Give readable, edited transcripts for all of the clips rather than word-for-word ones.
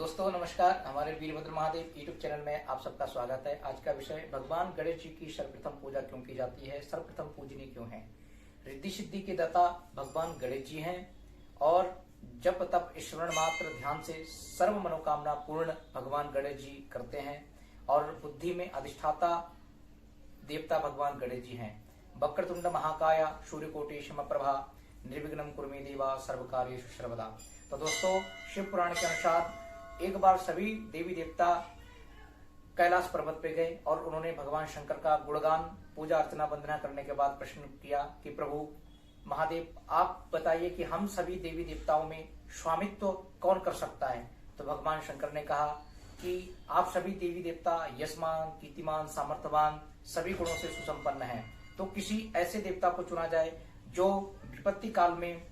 दोस्तों नमस्कार, हमारे वीरभद्र महादेव यूट्यूब चैनल में आप सबका स्वागत है। आज का विषय भगवान गणेश जी की सर्वप्रथम पूजा क्यों की जाती है, सर्वप्रथम पूजनीय क्यों है। रिद्धि सिद्धि के दाता भगवान गणेश जी हैं और जप तप स्मरण मात्र ध्यान से सर्व मनोकामना पूर्ण भगवान गणेश जी करते हैं और बुद्धि में अधिष्ठाता देवता भगवान गणेश जी हैं। वक्रतुंड महाकाय सूर्यकोटि समप्रभा निर्विघ्नं कुरु मे देवा सर्व कार्येषु सर्वदा। तो दोस्तों, शिव पुराण के अनुसार एक बार सभी देवी देवता कैलाश पर्वत पे गए और उन्होंने भगवान शंकर का गुणगान पूजा अर्चना वंदना करने के बाद प्रश्न किया कि प्रभु महादेव, आप बताइए कि हम सभी देवी देवताओं में स्वामित्व कौन कर सकता है। तो भगवान शंकर ने कहा कि आप सभी देवी देवता यशमान, कीर्तिमान, सामर्थ्यवान, सभी गुणों से सुसंपन्न हैं। तो किसी ऐसे देवता को चुना जाए जो विपत्ति काल में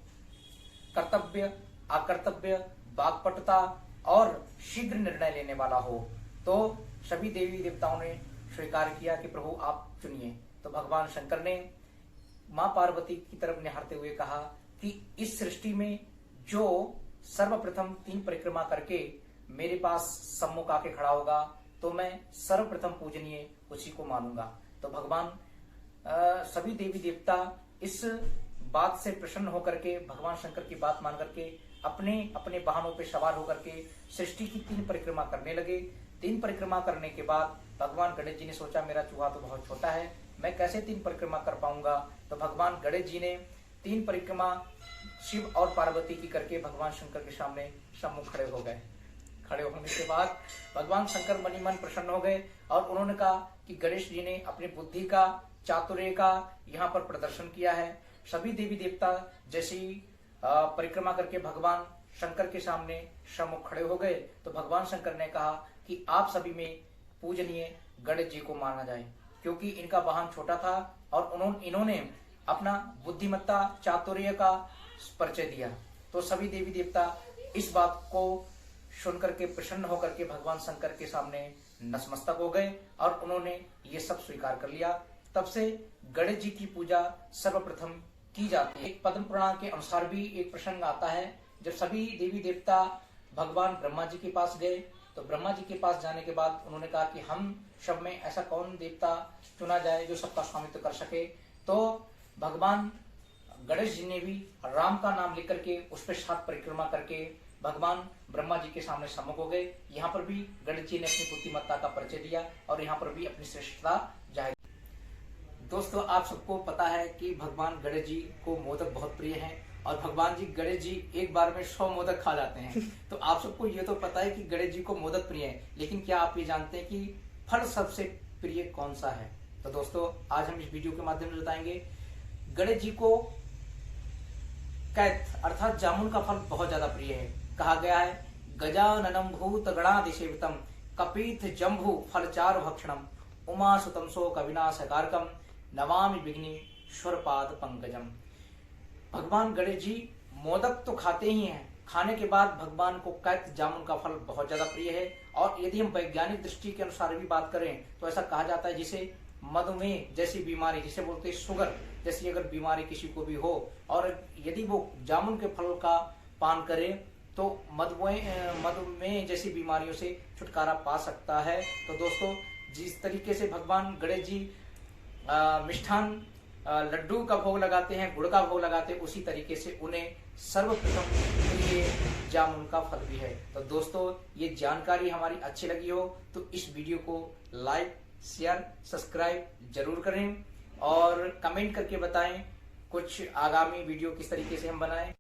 कर्तव्य, अकर्तव्य, वाक्पटुता और शीघ्र निर्णय लेने वाला हो। तो सभी देवी देवताओं ने स्वीकार किया कि प्रभु आप चुनिए। तो भगवान शंकर ने मां पार्वती की तरफ निहारते हुए कहा कि इस सृष्टि में जो सर्वप्रथम 3 परिक्रमा करके मेरे पास सम्मुख आके खड़ा होगा तो मैं सर्वप्रथम पूजनीय उसी को मानूंगा। तो भगवान सभी देवी देवता इस बात से प्रसन्न होकर के भगवान शंकर की बात मान करके अपने अपने वाहनों पे सवार होकर के सृष्टि की 3 परिक्रमा करने लगे। 3 परिक्रमा करने के बाद भगवान गणेश जी ने सोचा मेरा चूहा तो बहुत छोटा है, मैं कैसे 3 परिक्रमा कर पाऊंगा। तो भगवान गणेश जी ने 3 परिक्रमा शिव और पार्वती की करके भगवान शंकर के सामने सम्मुख खड़े हो गए। खड़े होने के बाद भगवान शंकर मनी मन प्रसन्न हो गए और उन्होंने कहा कि गणेश जी ने अपनी बुद्धि का, चातुर्य का यहाँ पर प्रदर्शन किया है। सभी देवी देवता जैसी परिक्रमा करके भगवान शंकर के सामने सम्मुख खड़े हो गए तो भगवान शंकर ने कहा कि आप सभी में पूजनीय गणेश जी को माना जाए, क्योंकि इनका वाहन छोटा था और इन्होंने अपना बुद्धिमत्ता, चातुर्य का परिचय दिया। तो सभी देवी देवता इस बात को सुनकर के प्रसन्न होकर के भगवान शंकर के सामने नतमस्तक हो गए और उन्होंने ये सब स्वीकार कर लिया। तब से गणेश जी की पूजा सर्वप्रथम की जाती है। पद्म पुराण के अनुसार भी एक प्रसंग आता है, जब सभी देवी देवता भगवान ब्रह्मा जी के पास गए तो ब्रह्मा जी के पास जाने के बाद उन्होंने कहा कि हम सब में ऐसा कौन देवता चुना जाए जो सबका स्वामित्व कर सके। तो भगवान गणेश जी ने भी राम का नाम लेकर के उस पर 7 परिक्रमा करके भगवान ब्रह्मा जी के सामने सम्मुख हो गए। यहाँ पर भी गणेश जी ने अपनी बुद्धिमत्ता का परिचय दिया और यहाँ पर भी अपनी श्रेष्ठता जाहिर। दोस्तों, आप सबको पता है कि भगवान गणेश जी को मोदक बहुत प्रिय हैं और भगवान जी गणेश जी एक बार में 100 मोदक खा जाते हैं। तो आप सबको ये तो पता है कि गणेश जी को मोदक प्रिय है, लेकिन क्या आप ये जानते हैं कि फल सबसे प्रिय कौन सा है। तो दोस्तों, आज हम इस वीडियो के माध्यम से बताएंगे गणेश जी को कैथ अर्थात जामुन का फल बहुत ज्यादा प्रिय है। कहा गया है गजाननम भूत गणाधिसेवितम कपीथ जम्भु फलचारु भक्षणम उमा सुतम शोक विनाशकारकम नमामि विघ्नेश्वर पाद पंकजम। भगवान गणेश जी मोदक तो खाते ही हैं, खाने के बाद भगवान को कैथ जामुन का फल बहुत ज्यादा प्रिय है। और यदि हम वैज्ञानिक दृष्टि के अनुसार भी बात करें तो ऐसा कहा जाता है जिसे मधुमेह जैसी बीमारी, जिसे बोलते हैं शुगर जैसी अगर बीमारी किसी को भी हो और यदि वो जामुन के फल का पान करे तो मधुमेह जैसी बीमारियों से छुटकारा पा सकता है। तो दोस्तों, जिस तरीके से भगवान गणेश जी मिष्ठान लड्डू का भोग लगाते हैं, गुड़ का भोग लगाते हैं, उसी तरीके से उन्हें सर्वप्रथम ये जामुन का फल भी है। तो दोस्तों, ये जानकारी हमारी अच्छी लगी हो तो इस वीडियो को लाइक, शेयर, सब्सक्राइब जरूर करें और कमेंट करके बताएं कुछ आगामी वीडियो किस तरीके से हम बनाएं।